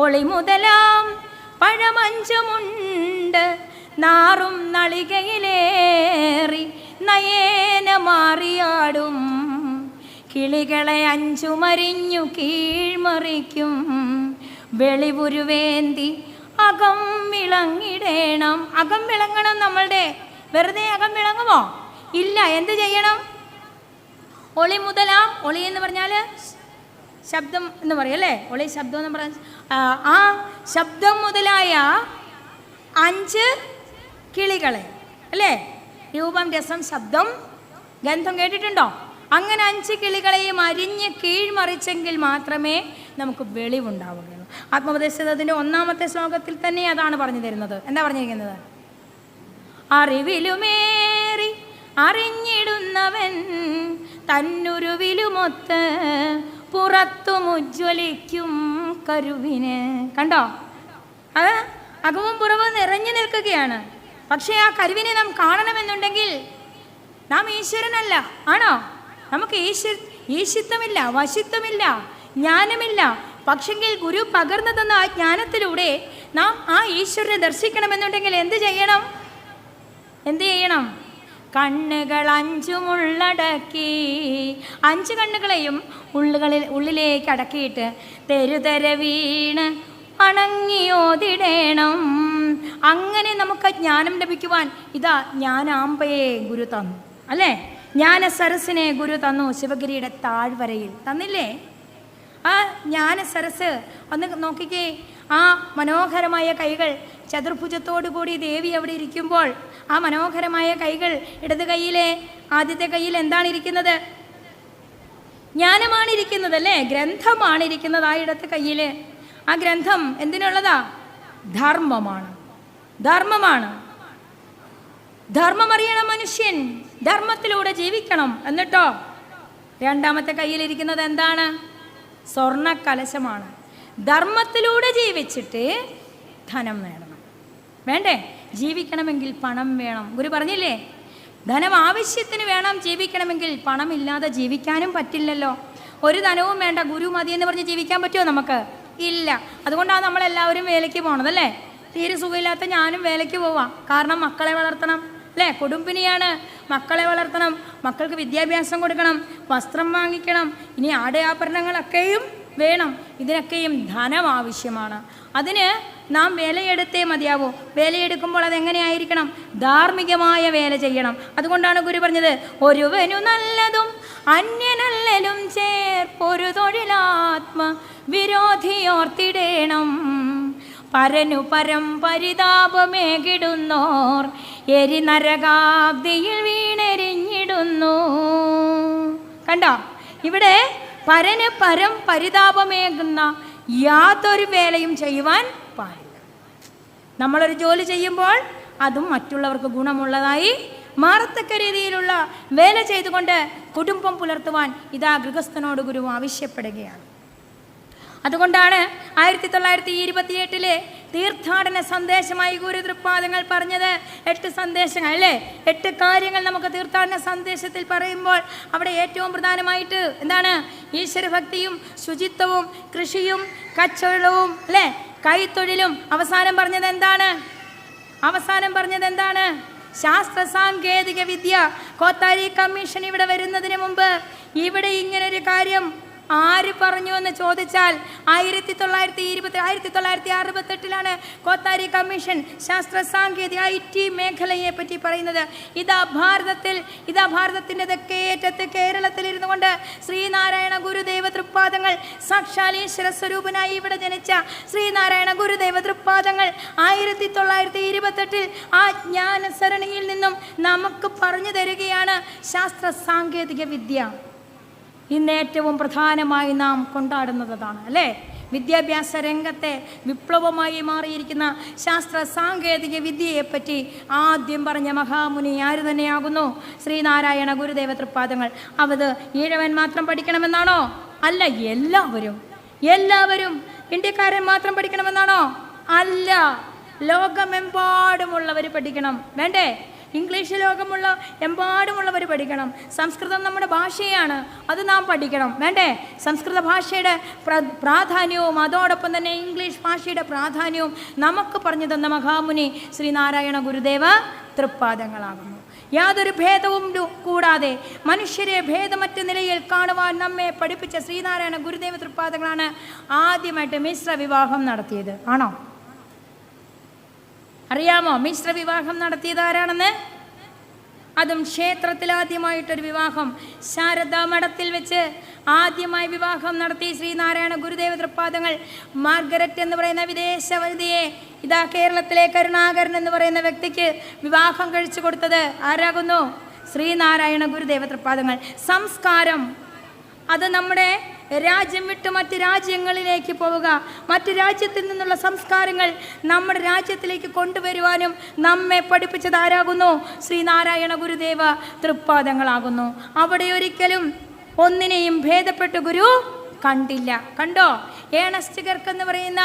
ഒളി മുതലാം പഴമഞ്ചമുണ്ട് നാറും നളികയിലേറി നയേന മാറിയാടും കിളികളെ അഞ്ചുമരിഞ്ഞു കീഴ്മറിക്കും വെളിവുരുവേന്തി അകം വിളങ്ങിടേണം. അകം വിളങ്ങണം. നമ്മളുടെ വെറുതെ അകം വിളങ്ങുമോ? ഇല്ല. എന്ത് ചെയ്യണം? ഒളി മുതലാം, ഒളി എന്ന് പറഞ്ഞാൽ ശബ്ദം എന്ന് പറയും അല്ലേ? ഒളി ശബ്ദം എന്ന് പറഞ്ഞാൽ ആ ശബ്ദം മുതലായ 5 കിളികളെ അല്ലേ? രൂപം, രസം, ശബ്ദം, ഗന്ധം കേട്ടിട്ടുണ്ടോ? അങ്ങനെ 5 കിളികളെയും അരിഞ്ഞ് കീഴ്മറിച്ചെങ്കിൽ മാത്രമേ നമുക്ക് വെളിവുണ്ടാവുകയുള്ളൂ. ആത്മോപദേശത്തിൻ്റെ 1-ാമത്തെ ശ്ലോകത്തിൽ തന്നെ അതാണ് പറഞ്ഞു തരുന്നത്. എന്താ പറഞ്ഞിരിക്കുന്നത്? അറിവിലുമേറി അറിഞ്ഞിടുന്നവൻ തന്നുരുവിലുമൊത്ത് പുറത്തുമുജ്വലിക്കും കരുവിന്. കണ്ടോ? അത് അകവും പുറവും നിറഞ്ഞു നിൽക്കുകയാണ്. പക്ഷേ ആ കരുവിനെ നാം കാണണമെന്നുണ്ടെങ്കിൽ നാം ഈശ്വരനല്ല. ആണോ? നമുക്ക് ഈശിത്വമില്ല, വശിത്വമില്ല, ജ്ഞാനമില്ല. പക്ഷെങ്കിൽ ഗുരു പകർന്നു തന്ന ആ ജ്ഞാനത്തിലൂടെ നാം ആ ഈശ്വരനെ ദർശിക്കണമെന്നുണ്ടെങ്കിൽ എന്ത് ചെയ്യണം? കണ്ണുകൾ 5 ഉള്ളടക്കി, 5 കണ്ണുകളെയും ഉള്ളിലേക്ക് അടക്കിയിട്ട് തെരുതര വീണ് അണങ്ങിയോതിടേണം. അങ്ങനെ നമുക്ക് ജ്ഞാനം ലഭിക്കുവാൻ ഇതാ ജ്ഞാനാംബയെ ഗുരു തന്നു അല്ലേ? ജ്ഞാന സരസിനെ ഗുരു തന്നു. ശിവഗിരിയുടെ താഴ്വരയിൽ തന്നില്ലേ? ആ ജ്ഞാന സരസ് ഒന്ന് നോക്കിക്കേ. ആ മനോഹരമായ കൈകൾ, ചതുർഭുജത്തോടു കൂടി ദേവി അവിടെ ഇരിക്കുമ്പോൾ ആ മനോഹരമായ കൈകൾ, ഇടത് കൈയിലെ ആദ്യത്തെ കൈയിൽ എന്താണ് ഇരിക്കുന്നത്? ജ്ഞാനമാണ് ഇരിക്കുന്നത് അല്ലേ? ഗ്രന്ഥമാണ് ഇരിക്കുന്നത് ആ ഇടത്തെ കയ്യിൽ. ആ ഗ്രന്ഥം എന്തിനുള്ളതാ? ധർമ്മമാണ്. ധർമ്മം അറിയണം മനുഷ്യൻ, ധർമ്മത്തിലൂടെ ജീവിക്കണം. എന്നിട്ടോ 2-ാമത്തെ കയ്യിലിരിക്കുന്നത് എന്താണ്? സ്വർണ്ണ കലശമാണ്. ധർമ്മത്തിലൂടെ ജീവിച്ചിട്ട് ധനം നേടണം. വേണ്ടേ? ജീവിക്കണമെങ്കിൽ പണം വേണം. ഗുരു പറഞ്ഞില്ലേ? ധനം ആവശ്യത്തിന് വേണം ജീവിക്കണമെങ്കിൽ. പണമില്ലാതെ ജീവിക്കാനും പറ്റില്ലല്ലോ. ഒരു ധനവും വേണ്ട, ഗുരു മതി എന്ന് പറഞ്ഞ് ജീവിക്കാൻ പറ്റുമോ നമുക്ക്? ഇല്ല. അതുകൊണ്ടാണ് നമ്മളെല്ലാവരും വേലയ്ക്ക് പോകണതല്ലേ? തീരെ സുഖമില്ലാത്ത ഞാനും വേലയ്ക്ക് പോവാം. കാരണം മക്കളെ വളർത്തണം അല്ലേ? കുടുംബിനിയാണ്. മക്കളെ വളർത്തണം, മക്കൾക്ക് വിദ്യാഭ്യാസം കൊടുക്കണം, വസ്ത്രം വാങ്ങിക്കണം, ഇനി ആടയാഭരണങ്ങളൊക്കെയും വേണം. ഇതിനൊക്കെയും ധനം ആവശ്യമാണ്. അതിന് നാം വേലയെടുത്തേ മതിയാവൂ. വേലയെടുക്കുമ്പോൾ അതെങ്ങനെയായിരിക്കണം? ധാർമ്മികമായ വേല ചെയ്യണം. അതുകൊണ്ടാണ് ഗുരു പറഞ്ഞത്, ഒരുവനു നല്ലതും അന്യനല്ലലും ചേർപ്പൊരു തൊഴിലാത്മ വിരോധിയോർത്തിടേണം. പരനു പരം പരിതാപമേകിടുന്നോർ എരി നരകാബ്ദിയിൽ വീണെരിഞ്ഞിടുന്നു. കണ്ടോ? ഇവിടെ പരന് പരം പരിതാപമേകുന്ന യാതൊരു വേലയും ചെയ്യുവാൻ പാടില്ല. നമ്മളൊരു ജോലി ചെയ്യുമ്പോൾ അതും മറ്റുള്ളവർക്ക് ഗുണമുള്ളതായി മാറത്തക്ക രീതിയിലുള്ള വേല ചെയ്തുകൊണ്ട് കുടുംബം പുലർത്തുവാൻ ഇതാ ഗൃഹസ്ഥനോട് ഗുരു ആവശ്യപ്പെടുകയാണ്. അതുകൊണ്ടാണ് 1928 തീർത്ഥാടന സന്ദേശമായി ഗുരു തൃപ്പാദങ്ങൾ പറഞ്ഞത് 8 സന്ദേശങ്ങൾ അല്ലേ? 8 കാര്യങ്ങൾ നമുക്ക് തീർത്ഥാടന സന്ദേശത്തിൽ പറയുമ്പോൾ അവിടെ ഏറ്റവും പ്രധാനമായിട്ട് എന്താണ്? ഈശ്വരഭക്തിയും ശുചിത്വവും കൃഷിയും കച്ചവടവും അല്ലേ? കൈത്തൊഴിലും. അവസാനം പറഞ്ഞത് എന്താണ്? ശാസ്ത്ര സാങ്കേതിക വിദ്യ. കോത്താരി കമ്മീഷൻ ഇവിടെ വരുന്നതിന് മുമ്പ് ഇവിടെ ഇങ്ങനൊരു കാര്യം ആര് പറഞ്ഞു എന്ന് ചോദിച്ചാൽ 1968 കോത്താരി കമ്മീഷൻ ശാസ്ത്ര സാങ്കേതിക IT മേഖലയെ പറ്റി പറയുന്നത്. ഇതാ ഭാരതത്തിൻ്റെ തെക്കേറ്റത്ത് കേരളത്തിൽ ഇരുന്നു കൊണ്ട് ശ്രീനാരായണ ഗുരുദേവ തൃപ്പാദങ്ങൾ, സാക്ഷാൽ ഈശ്വര സ്വരൂപനായി ഇവിടെ ജനിച്ച ശ്രീനാരായണ ഗുരുദേവ തൃപ്പാദങ്ങൾ 1928 ആ ജ്ഞാന സരണിയിൽ നിന്നും നമുക്ക് പറഞ്ഞു തരികയാണ് ശാസ്ത്ര സാങ്കേതിക വിദ്യ. ഇന്ന് ഏറ്റവും പ്രധാനമായി നാം കൊണ്ടാടുന്നതാണ് അല്ലേ? വിദ്യാഭ്യാസ രംഗത്തെ വിപ്ലവമായി മാറിയിരിക്കുന്ന ശാസ്ത്ര സാങ്കേതിക വിദ്യയെപ്പറ്റി ആദ്യം പറഞ്ഞ മഹാമുനി ആര് തന്നെയാകുന്നു? ശ്രീനാരായണ ഗുരുദേവ തൃപ്പാദങ്ങൾ. അത് ഈഴവൻ മാത്രം പഠിക്കണമെന്നാണോ? അല്ല. എല്ലാവരും ഇന്ത്യക്കാരൻ മാത്രം പഠിക്കണമെന്നാണോ? അല്ല. ലോകമെമ്പാടുമുള്ളവർ പഠിക്കണം. വേണ്ടേ? ഇംഗ്ലീഷ് ലോകമുള്ള എമ്പാടുമുള്ളവർ പഠിക്കണം. സംസ്കൃതം നമ്മുടെ ഭാഷയാണ്, അത് നാം പഠിക്കണം. വേണ്ടേ? സംസ്കൃത ഭാഷയുടെ പ്രാധാന്യവും അതോടൊപ്പം തന്നെ ഇംഗ്ലീഷ് ഭാഷയുടെ പ്രാധാന്യവും നമുക്ക് പറഞ്ഞു തന്ന മഹാമുനി ശ്രീനാരായണ ഗുരുദേവ തൃപ്പാദങ്ങളാകുന്നു. യാതൊരു ഭേദവും കൂടാതെ മനുഷ്യരെ ഭേദമറ്റ നിലയിൽ കാണുവാൻ നമ്മെ പഠിപ്പിച്ച ശ്രീനാരായണ ഗുരുദേവ തൃപ്പാദങ്ങളാണ് ആദ്യമായിട്ട് മിശ്ര വിവാഹം നടത്തിയത്. ആണോ? അറിയാമോ മിശ്ര വിവാഹം നടത്തിയത് ആരാണെന്ന്? അതും ക്ഷേത്രത്തിൽ ആദ്യമായിട്ടൊരു വിവാഹം, ശാരദാ മഠത്തിൽ വെച്ച് ആദ്യമായി വിവാഹം നടത്തി ശ്രീനാരായണ ഗുരുദേവ തൃപ്പാദങ്ങൾ മാർഗരറ്റ് എന്ന് പറയുന്ന വിദേശ വനിതയെ ഇതാ കേരളത്തിലെ കരുണാകരൻ എന്ന് പറയുന്ന വ്യക്തിക്ക് വിവാഹം കഴിച്ചു കൊടുത്തത് ആരാകുന്നു? ശ്രീനാരായണ ഗുരുദേവ തൃപ്പാദങ്ങൾ. സംസ്കാരം അത് നമ്മുടെ രാജ്യം വിട്ട് മറ്റ് രാജ്യങ്ങളിലേക്ക് പോവുക, മറ്റ് രാജ്യത്തിൽ നിന്നുള്ള സംസ്കാരങ്ങൾ നമ്മുടെ രാജ്യത്തിലേക്ക് കൊണ്ടുവരുവാനും നമ്മെ പഠിപ്പിച്ചത് ആരാകുന്നു? ശ്രീനാരായണ ഗുരുദേവ തൃപ്പാദങ്ങളാകുന്നു. അവിടെ ഒരിക്കലും ഒന്നിനെയും ഭേദപ്പെട്ട് ഗുരു കണ്ടില്ല. കണ്ടോ? ഏണസ്റ്റ് ഗർക്ക് എന്ന് പറയുന്ന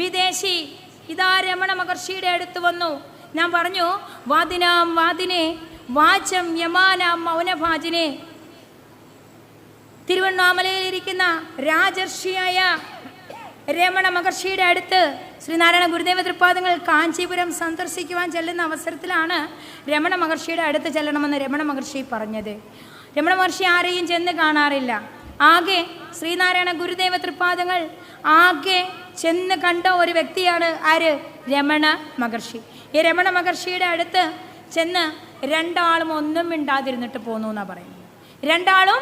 വിദേശി ഇതാ രമണ മഹർഷിയുടെ അടുത്ത് വന്നു. ഞാൻ പറഞ്ഞു, വാദിനാം വാദിനെ വാചം യമാനാം മൗനഭാജിനെ. തിരുവണ്ണാമലയിലിരിക്കുന്ന രാജർഷിയായ രമണ മഹർഷിയുടെ അടുത്ത് ശ്രീനാരായണ ഗുരുദേവ തൃപ്പാദങ്ങൾ കാഞ്ചീപുരം സന്ദർശിക്കുവാൻ ചെല്ലുന്ന അവസരത്തിലാണ് രമണ മഹർഷിയുടെ അടുത്ത് ചെല്ലണമെന്ന് രമണ മഹർഷി പറഞ്ഞത്. രമണ മഹർഷി ആരെയും ചെന്ന് കാണാറില്ല. ആകെ ശ്രീനാരായണ ഗുരുദേവ തൃപ്പാദങ്ങൾ ആകെ ചെന്ന് കണ്ട ഒരു വ്യക്തിയാണ് ആര്? രമണ മഹർഷി. ഈ രമണ മഹർഷിയുടെ അടുത്ത് ചെന്ന് രണ്ടാളും ഒന്നും മിണ്ടാതിരുന്നിട്ട് പോന്നു എന്നാണ് പറയുന്നത്. രണ്ടാളും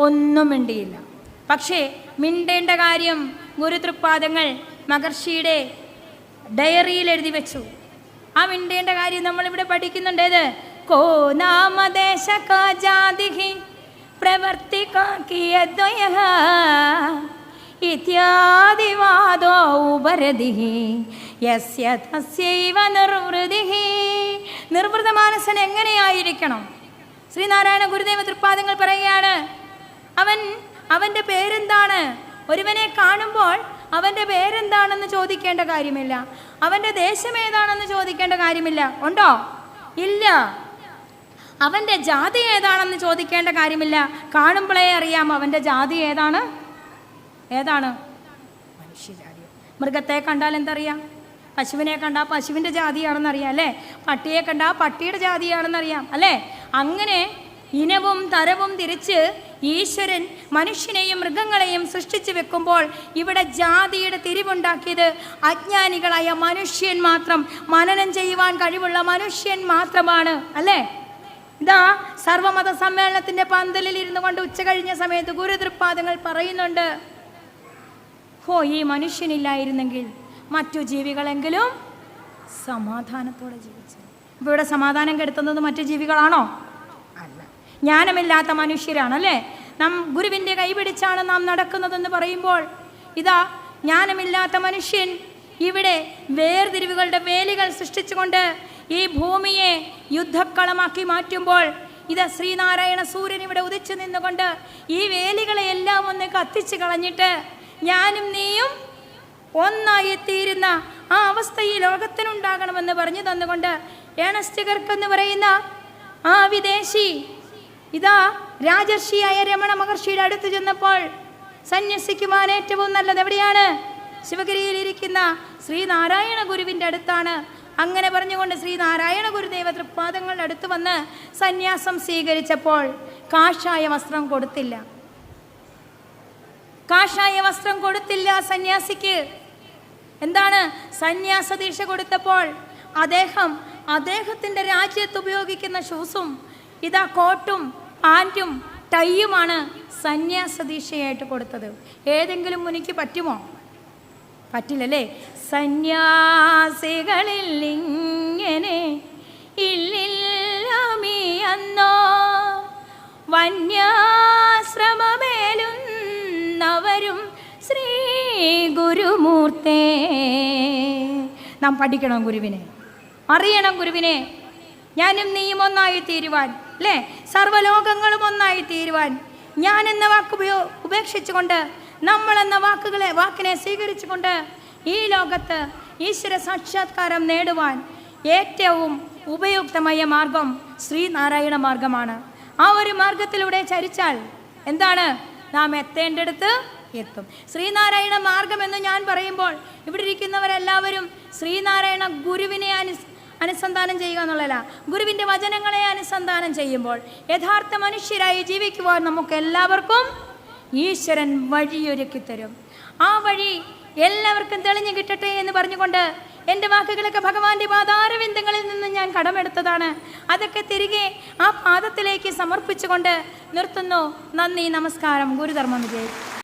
ഒന്നും മിണ്ടിയില്ല. പക്ഷേ മിണ്ടേണ്ട കാര്യം ഗുരുതൃപ്പാദങ്ങൾ മഹർഷിയുടെ ഡയറിയിൽ എഴുതി വെച്ചു. ആ മിണ്ടേണ്ട കാര്യം നമ്മളിവിടെ പഠിക്കുന്നുണ്ടേത് കോ നാമദേശാദിഹി പ്രവർത്തിക്കാക്കിയദ്വയ ഇത്യാദി വാദോ ഉപരതിഹി യസ്യ തസ്യൈവ നിർവൃതിഹി. നിർവൃത മാനസൻ എങ്ങനെയായിരിക്കണം? ശ്രീനാരായണ ഗുരുദേവ തൃപ്പാദങ്ങൾ പറയുകയാണ്, അവൻ്റെ പേരെന്താണ്? ഒരുവനെ കാണുമ്പോൾ അവൻ്റെ പേരെന്താണെന്ന് ചോദിക്കേണ്ട കാര്യമില്ല, അവൻ്റെ ദേശം ഏതാണെന്ന് ചോദിക്കേണ്ട കാര്യമില്ല. ഉണ്ടോ? ഇല്ല. അവൻ്റെ ജാതി ഏതാണെന്ന് ചോദിക്കേണ്ട കാര്യമില്ല. കാണുമ്പോഴേ അറിയാം അവൻ്റെ ജാതി ഏതാണ്. മനുഷ്യജാതി. മൃഗത്തെ കണ്ടാൽ എന്തറിയാം? പശുവിനെ കണ്ടാൽ പശുവിൻ്റെ ജാതിയാണെന്നറിയാം അല്ലേ? പട്ടിയെ കണ്ടാൽ പട്ടിയുടെ ജാതിയാണെന്നറിയാം അല്ലേ? അങ്ങനെ ഇനവും തരവും തിരിച്ച് ഈശ്വരൻ മനുഷ്യനെയും മൃഗങ്ങളെയും സൃഷ്ടിച്ചു വെക്കുമ്പോൾ ഇവിടെ ജാതിയുടെ തിരിവുണ്ടാക്കിയത് അജ്ഞാനികളായ മനുഷ്യൻ മാത്രം, മനനം ചെയ്യുവാൻ കഴിവുള്ള മനുഷ്യൻ മാത്രമാണ് അല്ലേ? ഇതാ സർവമത സമ്മേളനത്തിന്റെ പന്തലിൽ ഇരുന്നു കൊണ്ട് ഉച്ച കഴിഞ്ഞ സമയത്ത് ഗുരുതൃപ്പാദങ്ങൾ പറയുന്നുണ്ട്, ഈ മനുഷ്യനില്ലായിരുന്നെങ്കിൽ മറ്റു ജീവികളെങ്കിലും സമാധാനത്തോടെ ജീവിച്ചു. ഇപ്പോൾ ഇവിടെ സമാധാനം കെടുത്തുന്നത് മറ്റു ജീവികളാണോ? അല്ല, ജ്ഞാനമില്ലാത്ത മനുഷ്യരാണല്ലേ. ഗുരുവിൻ്റെ കൈപിടിച്ചാണ് നാം നടക്കുന്നതെന്ന് പറയുമ്പോൾ ഇതാ ജ്ഞാനമില്ലാത്ത മനുഷ്യൻ ഇവിടെ വേർതിരിവുകളുടെ വേലികൾ സൃഷ്ടിച്ചുകൊണ്ട് ഈ ഭൂമിയെ യുദ്ധക്കളമാക്കി മാറ്റുമ്പോൾ ഇത് ശ്രീനാരായണ സൂര്യൻ ഇവിടെ ഉദിച്ചു നിന്നുകൊണ്ട് ഈ വേലികളെയെല്ലാം ഒന്ന് കത്തിച്ച് കളഞ്ഞിട്ട് ഞാനും നീയും ഒന്നായി തീരുന്ന ആ അവസ്ഥ ഈ ലോകത്തിനുണ്ടാകണമെന്ന് പറഞ്ഞു തന്നുകൊണ്ട് ഏണസ്റ്റ് ഗർക്ക് എന്ന് പറയുന്ന ആ വിദേശി ഇതാ രാജർഷിയായ രമണ മഹർഷിയുടെ അടുത്ത് ചെന്നപ്പോൾ സന്യസിക്കുവാൻ ഏറ്റവും നല്ലത് എവിടെയാണ്? ശിവഗിരിയിലിരിക്കുന്ന ശ്രീനാരായണ ഗുരുവിൻ്റെ അടുത്താണ്. അങ്ങനെ പറഞ്ഞുകൊണ്ട് ശ്രീനാരായണ ഗുരുദേവ തൃപ്പാദങ്ങളുടെ അടുത്ത് വന്ന് സന്യാസം സ്വീകരിച്ചപ്പോൾ കാഷായ വസ്ത്രം കൊടുത്തില്ല. കാഷായ വസ്ത്രം കൊടുത്തില്ല സന്യാസിക്ക്. എന്താണ്? സന്യാസ ദീക്ഷ കൊടുത്തപ്പോൾ അദ്ദേഹത്തിൻ്റെ രാജ്യത്ത് ഉപയോഗിക്കുന്ന ഷൂസും ഇതാ കോട്ടും പാൻറ്റും ടൈയുമാണ് സന്യാസ ദീക്ഷയായിട്ട് കൊടുത്തത്. ഏതെങ്കിലും മുനിക്ക് പറ്റുമോ? പറ്റില്ലല്ലേ. സന്യാസികളിൽ ഇങ്ങനെ ഇല്ലില്ലോ വന്യാശ്രമമേലുന്നവരും ശ്രീ ഗുരുമൂർത്തേ. നാം പഠിക്കണം ഗുരുവിനെ, അറിയണം ഗുരുവിനെ. ഞാനും നീയും ഒന്നായി തീരുവാൻ അല്ലേ? സർവ്വലോകങ്ങളും ഒന്നായി തീരുവാൻ ഞാനെന്ന വാക്ക് ഉപേക്ഷിച്ചുകൊണ്ട് നമ്മളെന്ന വാക്കിനെ സ്വീകരിച്ചുകൊണ്ട് ഈ ലോകത്ത് ഈശ്വര സാക്ഷാത്കാരം നേടുവാൻ ഏറ്റവും ഉപയുക്തമായ മാർഗം ശ്രീനാരായണ മാർഗമാണ്. ആ ഒരു മാർഗത്തിലൂടെ ചരിച്ചാൽ എന്താണ്? നാം എത്തേണ്ടടുത്ത് എത്തും. ശ്രീനാരായണ മാർഗം എന്ന് ഞാൻ പറയുമ്പോൾ ഇവിടെ ഇരിക്കുന്നവരെല്ലാവരും ശ്രീനാരായണ ഗുരുവിനെ അനുസന്ധാനം ചെയ്യുക എന്നുള്ളതല്ല, ഗുരുവിൻ്റെ വചനങ്ങളെ അനുസന്ധാനം ചെയ്യുമ്പോൾ യഥാർത്ഥ മനുഷ്യരായി ജീവിക്കുവാൻ നമുക്ക് എല്ലാവർക്കും ഈശ്വരൻ വഴിയൊരുക്കി തരും. ആ വഴി എല്ലാവർക്കും തെളിഞ്ഞു കിട്ടട്ടെ എന്ന് പറഞ്ഞുകൊണ്ട് എൻ്റെ വാക്കുകളൊക്കെ ഭഗവാന്റെ പാതാരവിന്ദങ്ങളിൽ നിന്ന് ഞാൻ കടമെടുത്തതാണ്. അതൊക്കെ തിരികെ ആ പാദത്തിലേക്ക് സമർപ്പിച്ചുകൊണ്ട് നിർത്തുന്നു. നന്ദി, നമസ്കാരം. ഗുരുധർമ്മം വിജയിക്കും.